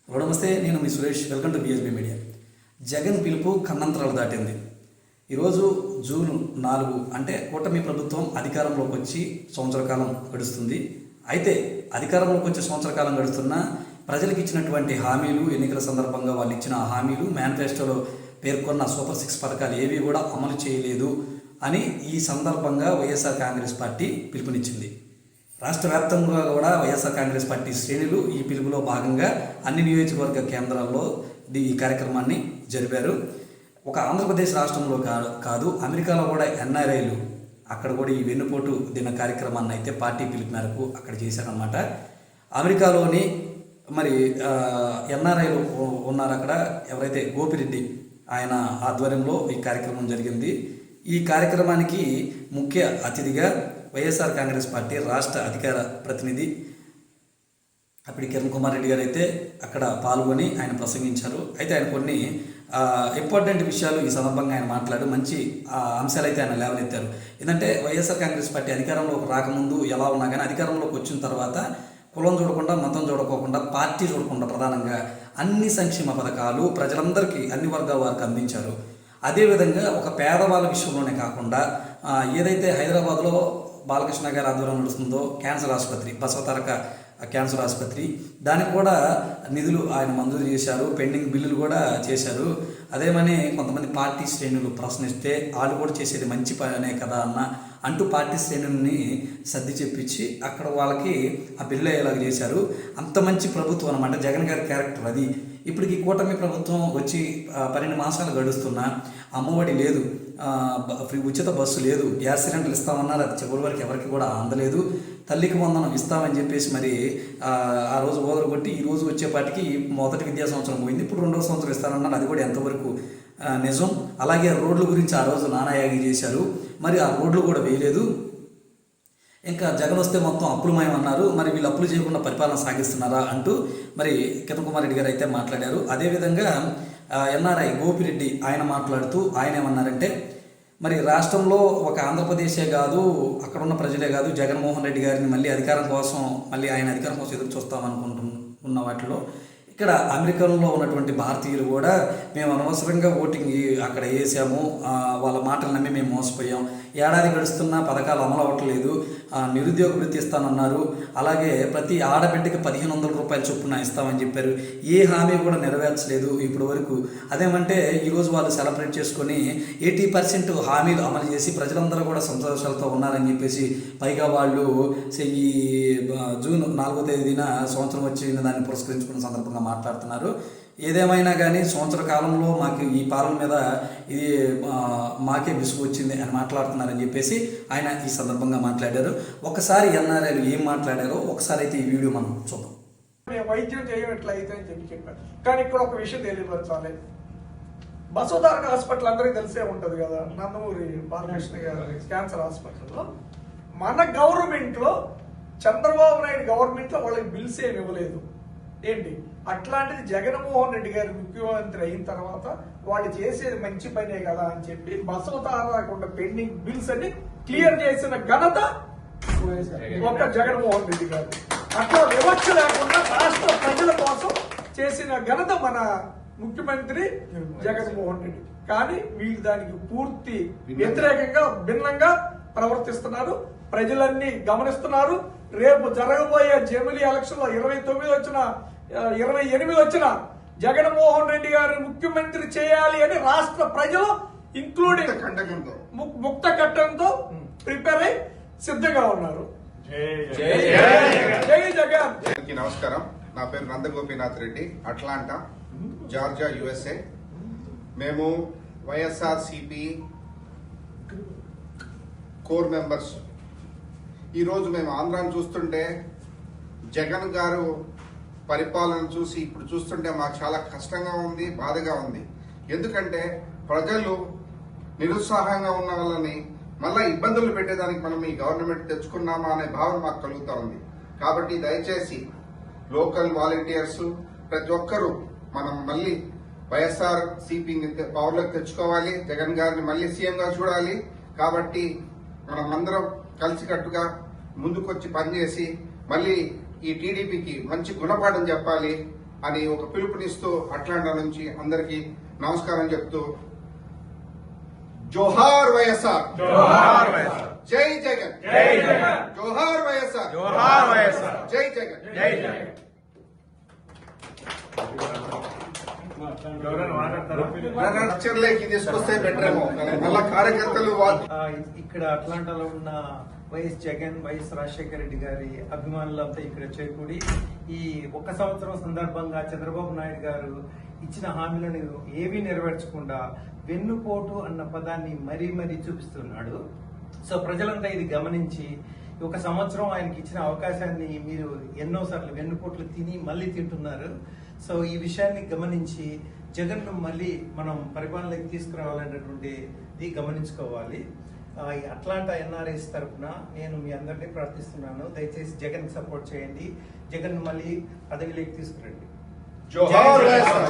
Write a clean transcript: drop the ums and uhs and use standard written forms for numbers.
నమస్తే, నేను మీ Suresh. Welcome to B S B media. Jagan పిలుపు కన్నంతరాలు దాటింది. ఈరోజు జూన్ 4 అంటే కూటమి ప్రభుత్వం అధికారంలోకి వచ్చి సంవత్సర కాలం గడుస్తుంది. అయితే అధికారంలోకి వచ్చే సంవత్సర కాలం గడుస్తున్నా ప్రజలకు ఇచ్చినటువంటి హామీలు, ఎన్నికల సందర్భంగా వాళ్ళు ఇచ్చిన హామీలు, మేనిఫెస్టోలో పేర్కొన్న సూపర్ 6 పథకాలు ఏవి కూడా అమలు చేయలేదు అని ఈ సందర్భంగా వైఎస్ఆర్ కాంగ్రెస్ పార్టీ పిలుపునిచ్చింది. రాష్ట్ర వ్యాప్తంగా కూడా వైఎస్ఆర్ కాంగ్రెస్ పార్టీ శ్రేణులు ఈ పిలుపులో భాగంగా అన్ని నియోజకవర్గ కేంద్రాల్లో ఈ కార్యక్రమాన్ని జరిపారు. ఒక ఆంధ్రప్రదేశ్ రాష్ట్రంలో కాదు, అమెరికాలో కూడా ఎన్ఆర్ఐలు అక్కడ కూడా ఈ వెన్నుపోటు దిన కార్యక్రమాన్ని అయితే పార్టీ పిలుపు మేరకు అక్కడ చేశారన్నమాట. అమెరికాలోని మరి ఎన్ఆర్ఐలు ఉన్నారు అక్కడ. ఎవరైతే గోపిరెడ్డి ఆయన ఆధ్వర్యంలో ఈ కార్యక్రమం జరిగింది. ఈ కార్యక్రమానికి ముఖ్య అతిథిగా వైఎస్ఆర్ కాంగ్రెస్ పార్టీ రాష్ట్ర అధికార ప్రతినిధి అప్పటి కిరణ్ కుమార్ రెడ్డి గారు అయితే అక్కడ పాల్గొని ఆయన ప్రసంగించారు. అయితే ఆయన కొన్ని ఇంపార్టెంట్ విషయాలు ఈ సందర్భంగా ఆయన మాట్లాడు మంచి అంశాలు అయితే ఆయన లేవనెత్తారు. ఏంటంటే వైఎస్ఆర్ కాంగ్రెస్ పార్టీ అధికారంలోకి రాకముందు ఎలా ఉన్నా కానీ అధికారంలోకి వచ్చిన తర్వాత కులం చూడకుండా, మతం చూడకోకుండా, పార్టీ చూడకుండా ప్రధానంగా అన్ని సంక్షేమ పథకాలు ప్రజలందరికీ, అన్ని వర్గాల వారికి అందించారు. అదేవిధంగా ఒక పేదవాళ్ళ విషయంలోనే కాకుండా ఏదైతే హైదరాబాద్లో బాలకృష్ణ గారి ఆధ్వర్యంలో నడుస్తుందో క్యాన్సర్ ఆసుపత్రి, బసవతారక క్యాన్సర్ ఆసుపత్రి, దానికి కూడా నిధులు ఆయన మంజూరు చేశారు. పెండింగ్ బిల్లులు కూడా చేశారు. అదేమని కొంతమంది పార్టీ శ్రేణులు ప్రశ్నిస్తే వాళ్ళు కూడా చేసేది మంచి పనే కదా అంటూ పార్టీ శ్రేణుల్ని సర్ది చెప్పించి అక్కడ వాళ్ళకి ఆ బిల్లు అయ్యేలాగా చేశారు. అంత మంచి ప్రభుత్వం అన్నమాట జగన్ గారి క్యారెక్టర్ అది. ఇప్పటికి కూటమి ప్రభుత్వం వచ్చి 12 మాసాలు గడుస్తున్నా అమ్మఒడి లేదు, ఫ్రీ ఉచిత బస్సు లేదు, గ్యాస్ సిలిండర్లు ఇస్తామన్నారు, అది చివరి వరకు ఎవరికి కూడా అందలేదు. తల్లికి వందనం ఇస్తామని చెప్పేసి మరి ఆ రోజు ఓదరు కొట్టి ఈ రోజు వచ్చేపాటికి మొదటి విద్యా సంవత్సరం పోయింది. ఇప్పుడు 2వ సంవత్సరం ఇస్తానన్నారు, అది కూడా ఎంతవరకు నిజం. అలాగే రోడ్ల గురించి ఆ రోజు నానాయాగి చేశారు, మరి ఆ రోడ్లు కూడా వేయలేదు. ఇంకా జగన్ వస్తే మొత్తం అప్పులమయమన్నారు, మరి వీళ్ళు అప్పులు చేయకుండా పరిపాలన సాగిస్తున్నారా అంటూ మరి కిరణ్ కుమార్ రెడ్డి గారు అయితే మాట్లాడారు. అదేవిధంగా ఎన్ఆర్ఐ గోపిరెడ్డి ఆయన మాట్లాడుతూ ఆయన ఏమన్నారంటే, మరి రాష్ట్రంలో ఒక ఆంధ్రప్రదేశే కాదు, అక్కడ ఉన్న ప్రజలే కాదు, జగన్మోహన్ రెడ్డి గారిని మళ్ళీ అధికారం కోసం ఎదురు చూస్తామనుకుంటున్న వాటిలో ఇక్కడ అమెరికాలో ఉన్నటువంటి భారతీయులు కూడా మేము అనవసరంగా ఓటింగ్ అక్కడ వేసాము, వాళ్ళ మాటలు నమ్మి మేము మోసపోయాం, ఏడాది గడుస్తున్నా పథకాలు అమలు అవ్వట్లేదు, నిరుద్యోగ వృత్తి ఇస్తానన్నారు, అలాగే ప్రతి ఆడబిడ్డకి 1500 రూపాయల చొప్పున ఇస్తామని చెప్పారు, ఏ హామీ కూడా నెరవేర్చలేదు ఇప్పటి వరకు. అదేమంటే ఈరోజు వాళ్ళు సెలబ్రేట్ చేసుకొని 80% హామీలు అమలు చేసి ప్రజలందరూ కూడా సంతోషాలతో ఉన్నారని చెప్పేసి పైగా వాళ్ళు ఈ జూన్ 4వ తేదీన సంవత్సరం వచ్చిన దాన్ని పురస్కరించుకున్న సందర్భంగా మాట్లాడుతున్నారు. ఏదేమైనా కానీ సంవత్సర కాలంలో మాకు ఈ పాలన మీద ఇది మాకే విసుగు వచ్చింది అని మాట్లాడుతున్నారని చెప్పేసి ఆయన ఈ సందర్భంగా మాట్లాడారు. ఒకసారి ఎన్ఆర్ఐలు ఏం మాట్లాడారో ఒకసారి అయితే ఈ వీడియో మనం చూద్దాం. వైద్యం చేయనట్లయితే అని చెప్పారు. కానీ ఇక్కడ ఒక విషయం తెలియపరచాలి. బసవతారక హాస్పిటల్ అందరికీ తెలిసే ఉంటది కదా, నందమూరి బాలకృష్ణ గారి క్యాన్సర్ హాస్పిటల్లో మన గవర్నమెంట్ లో, చంద్రబాబు నాయుడు గవర్నమెంట్ లో వాళ్ళకి బిల్స్ ఏమి ఇవ్వలేదు. ఏంటి అట్లాంటిది జగన్మోహన్ రెడ్డి గారు ముఖ్యమంత్రి అయిన తర్వాత వాళ్ళు చేసేది మంచి పనే కదా అని చెప్పి బసవతారకుండా పెండింగ్ బిల్స్ అన్ని క్లియర్ చేసిన ఘనత ఒక జగన్మోహన్ రెడ్డి గారు. అట్లా వివక్ష లేకుండా రాష్ట్ర ప్రజల కోసం చేసిన ఘనత మన ముఖ్యమంత్రి జగన్మోహన్ రెడ్డి. కానీ వీళ్ళు దానికి పూర్తి వ్యతిరేకంగా, భిన్నంగా ప్రవర్తిస్తున్నారు. ప్రజలన్నీ గమనిస్తున్నారు. రేపు జరగబోయే జమిలీ ఎలక్షన్ లో 29 వచ్చిన 28 వచ్చిన జగన్మోహన్ రెడ్డి గారిని ముఖ్యమంత్రి చేయాలి అని రాష్ట్ర ప్రజలు ఇంక్లూడింగ్ ముక్త కట్టంతో ప్రిపేర్ అయి సిద్ధంగా ఉన్నారు. జై జగన్. నమస్కారం, నా పేరు నందగోపీనాథ్ రెడ్డి, అట్లాంటా, జార్జియా, USA. మేము వైఎస్ఆర్సీపీ కోర్ మెంబర్స్. ఈరోజు మేము ఆంధ్రాను చూస్తుంటే జగన్ గారు పరిపాలన చూసి ఇప్పుడు చూస్తుంటే మాకు చాలా కష్టంగా ఉంది, బాధగా ఉంది. ఎందుకంటే ప్రజలు నిరుత్సాహంగా ఉన్న వాళ్ళని మళ్ళా ఇబ్బందులు పెట్టేదానికి మనం ఈ గవర్నమెంట్ తెచ్చుకున్నామా అనే భావన మాకు కలుగుతా ఉంది. కాబట్టి దయచేసి లోకల్ వాలంటీర్స్ ప్రతి ఒక్కరూ మనం మళ్ళీ వైఎస్ఆర్ సిపిని పవర్లోకి తెచ్చుకోవాలి, జగన్ గారిని మళ్ళీ సీఎం గా చూడాలి. కాబట్టి మనం అందరం కలిసికట్టుగా ముందుకొచ్చి పనిచేసి మళ్ళీ ఈ టీడీపీకి మంచి గుణపాఠం చెప్పాలి. అని ఒక పిలుపునిస్తూ అట్లాంటా నుంచి అందరికీ నమస్కారం చెప్తూ జోహార్ వైఎస్ఆర్, జోహార్ వైఎస్ఆర్, జై జగన్, జై జగన్, జోహార్ వైఎస్ఆర్, జోహార్ వైఎస్ఆర్, జై జగన్. జై జగన్. ఎవరైనా మాట్లాడతారా? పిక్చర్లోకి తీసుకొస్తే బెటర్ ఏమో, మళ్ళా కార్యకర్తలు ఆ, ఇక్కడ అట్లాంటాలో ఉన్న వైఎస్ జగన్, వైఎస్ రాజశేఖర రెడ్డి గారి అభిమానులంతా ఇక్కడ చేకూడి ఈ 1 సంవత్సరం సందర్భంగా చంద్రబాబు నాయుడు గారు ఇచ్చిన హామీలను ఏవీ నెరవేర్చకుండా వెన్నుపోటు అన్న పదాన్ని మరీ మరీ చూపిస్తున్నాడు. సో ప్రజలంతా ఇది గమనించి 1 సంవత్సరం ఆయనకి ఇచ్చిన అవకాశాన్ని మీరు ఎన్నోసార్లు వెన్నుపోట్లు తిని మళ్ళీ తింటున్నారు. సో ఈ విషయాన్ని గమనించి జగన్ ను మళ్ళీ మనం పరిపాలనలోకి తీసుకురావాలనేటువంటిది గమనించుకోవాలి. ఈ అట్లాంటా ఎన్ఆర్ఐస్ తరఫున నేను మీ అందరినీ ప్రార్థిస్తున్నాను, దయచేసి జగన్ సపోర్ట్ చేయండి, జగన్ మళ్ళీ పదవిలోకి తీసుకురండి. జోహార్ వైఎస్ఆర్.